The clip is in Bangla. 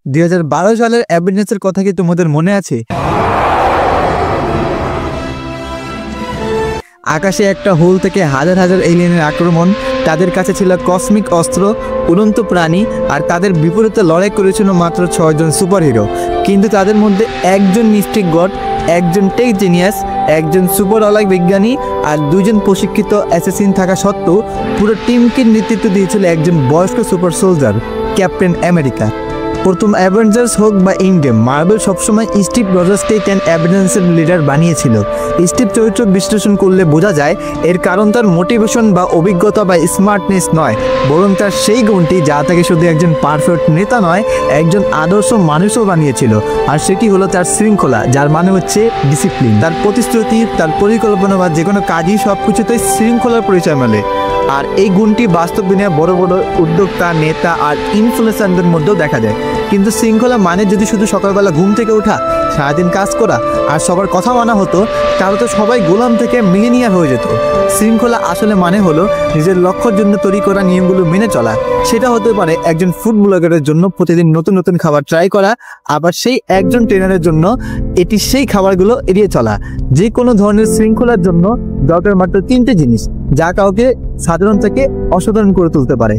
2012 সালের অ্যাভেঞ্জার্সের কথা কি তোমাদের মনে আছে? আকাশে একটা হোল থেকে হাজার হাজার এলিয়েনের আক্রমণ, তাদের কাছে ছিল কসমিক অস্ত্র, উড়ন্ত প্রাণী, আর তাদের বিপরীতে লড়াই করেছিল মাত্র 6 জন সুপারহিরো। কিন্তু তাদের মধ্যে একজন মিস্টিক গড, একজন টেক জিনিয়াস, একজন সুপারওয়ালা বিজ্ঞানী আর 2 জন প্রশিক্ষিত অ্যাসাসিন থাকা সত্ত্বেও পুরো টিমকে নেতৃত্ব দিয়েছিল একজন বয়স্ক সুপার সোলজার, ক্যাপ্টেন আমেরিকা। প্রথম অ্যাভেঞ্জার্স হোক বা ইন্ডিয়া, মার্বেল সবসময় স্টিভ রজার্সকে অ্যাভেঞ্জার্সের লিডার বানিয়েছিল। স্টিভ চরিত্র বিশ্লেষণ করলে বোঝা যায় এর কারণ তার মোটিভেশন বা অভিজ্ঞতা বা স্মার্টনেস নয়, বরং তার সেই গুণটি যা তাকে শুধু একজন পারফেক্ট নেতা নয়, একজন আদর্শ মানুষও বানিয়েছিল। আর সেটি হলো তার শৃঙ্খলা, যার মানে হচ্ছে ডিসিপ্লিন। তার প্রতিশ্রুতি, তার পরিকল্পনা বা যে কোনো কাজই সব কিছুতেই শৃঙ্খলার পরিচয় মেলে। আর এই গুণটি বাস্তব দুনিয়ায় বড় বড় উদ্যোক্তা, নেতা আর ইনফ্লুয়েন্সারদের মধ্যেও দেখা যায়। কিন্তু শৃঙ্খলা মানে যদি শুধু সকালবেলা ঘুম থেকে ওঠা, সারাদিন কাজ করা আর সবার কথা মানা হতো, তাহলে তো সবাই গোলাম থেকে মিলিনিয়ার হয়ে যেত। শৃঙ্খলা আসলে মানে হলো নিজের লক্ষ্যের জন্য তৈরি করা নিয়মগুলো মেনে চলা। সেটা হতে পারে একজন ফুড ব্লগারের জন্য প্রতিদিন নতুন নতুন খাবার ট্রাই করা, আবার সেই একজন ট্রেনারের জন্য এটি সেই খাবারগুলো এড়িয়ে চলা। যে কোনো ধরনের শৃঙ্খলার জন্য দরকার মাত্র 3টে জিনিস, যা কাউকে সাধারণ থেকে অসাধারণ করে তুলতে পারে।